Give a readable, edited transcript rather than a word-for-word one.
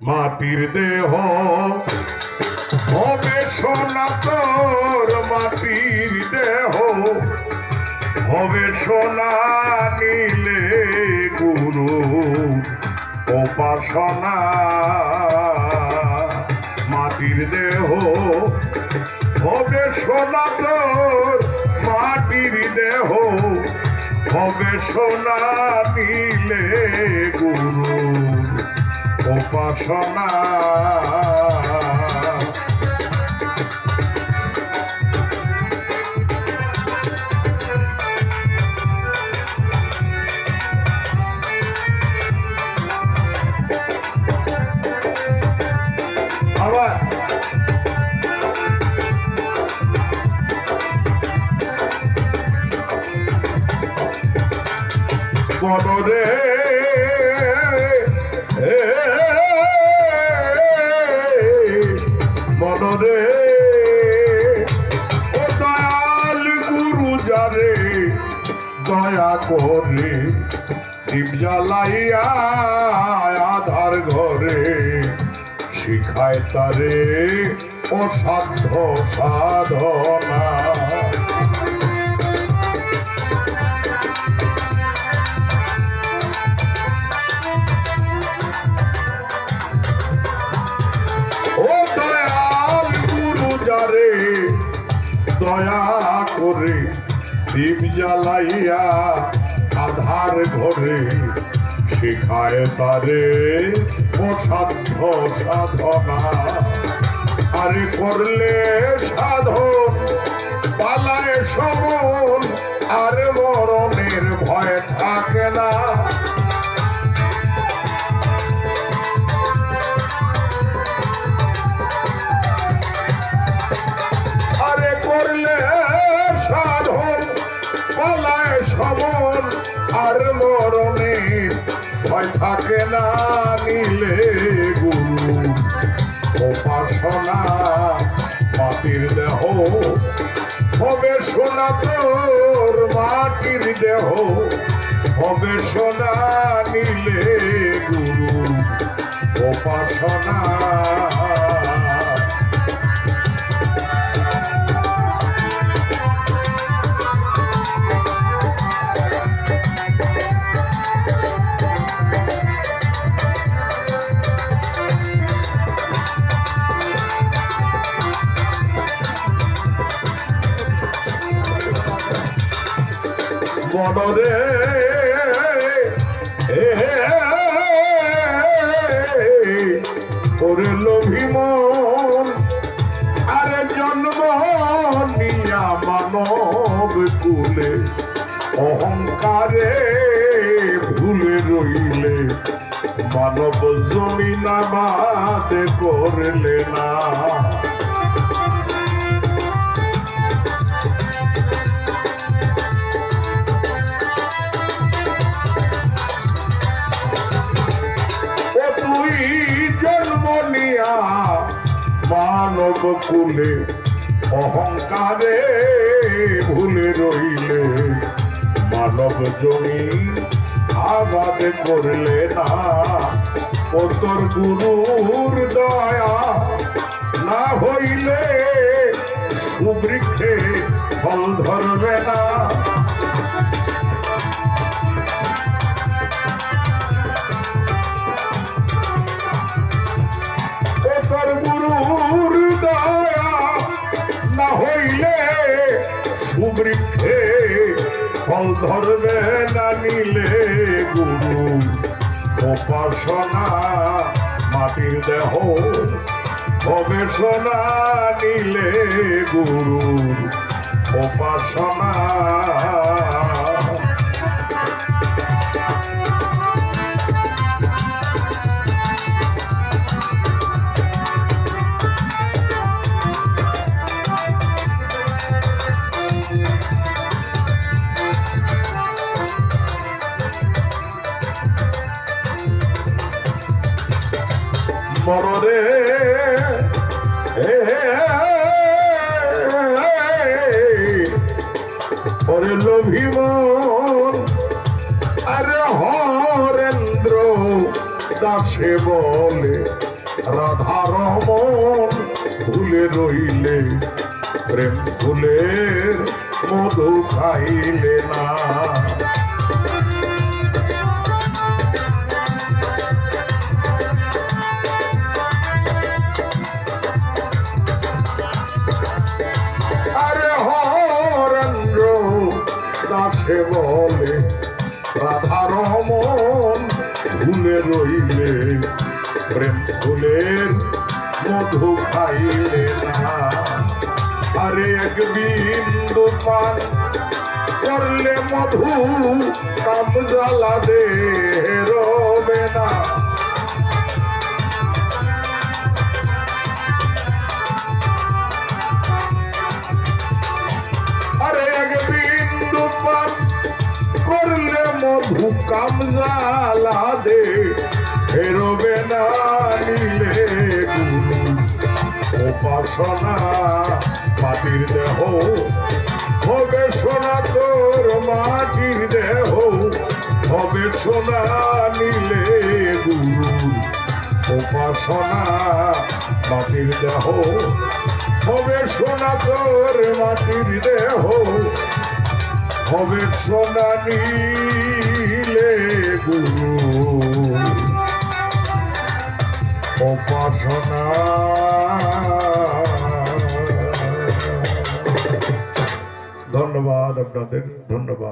মাটির দেহ হবে সোনা তোর, মাটির দেহ হবে সোনা, নিলে গুরু উপাসনা। মাটির দেহ হবে সোনা তোর, মাটির দেহ হবে সোনা, নিলে গুরু উপাসনা। আবার বদরে বদরে ও দয়াল গুরু যারে দয়া করে দীপ জ্বালাইয়া আধার ঘরে শিখায় তারে অসাধ্য সাধনা। ও দয়াল গুরু যারে দয়া করে দীপ জ্বালাইয়া আধার ঘরে শিখায় তারে অসাধ্য সাধনা। আরে করলে সাধন পালায় সমন, আর মরণের ভয় থাকে না। আরে করলে সাধন পালায় সমন, আর মরণের ভয় থাকে না, নিলে গুরু উপাসনা। মাটির দেহ হবে সোনা তোর, মাটির দেহ হবে সোনা, নিলে গুরু উপাসনা। বদরে ওরে লোভী মন, আরে জন্ম নিয়া মানব কুলে অহংকারে ভুলে রইলে, মানব জমিন আবাদ করলে না। জন্ম নিয়া মানব কুলে অহংকারে ভুলে রইলে, মানব জমি আবাদ করলে না। ও তোর গুরুর দয়া না হইলে সুবৃক্ষে ফল ধরবে না। গুরুর দয়া না হইলে সুবৃক্ষে ফল ধরবে না, নিলে গুরু উপাসনা। মাটির দেহ হবে সোনা, নিলে গুরু উপাসনা। মররে ওরে লোভী মন, আরে হরেন্দ্র দাসে বলে রাধা রমন ভুলে রইলে প্রেম ফুলের মধু খাইলে না। আরে হরেন্দ্র দাসে বলে রাধা রমন ভুলে রইলে প্রেম ফুলের মধু খাইলে না। আরে এক বিন্দু পান করলে মধু কাম জ্বালা দে রবে না। আরে এক বিন্দু পান করলে মধু কাম জ্বালা দে রবে না। নিলে গুরু উপাসনা মাটির দেহ হবে সোনা তোর মাটির দেহ হবে সোনা। নিলে গুরু উপাসনা মাটির দেহ হবে সোনা তোর মাটির দেহ হবে সোনা। নিলে গুরু উপাসনা। ধন্যবাদ আপনাদের, ধন্যবাদ।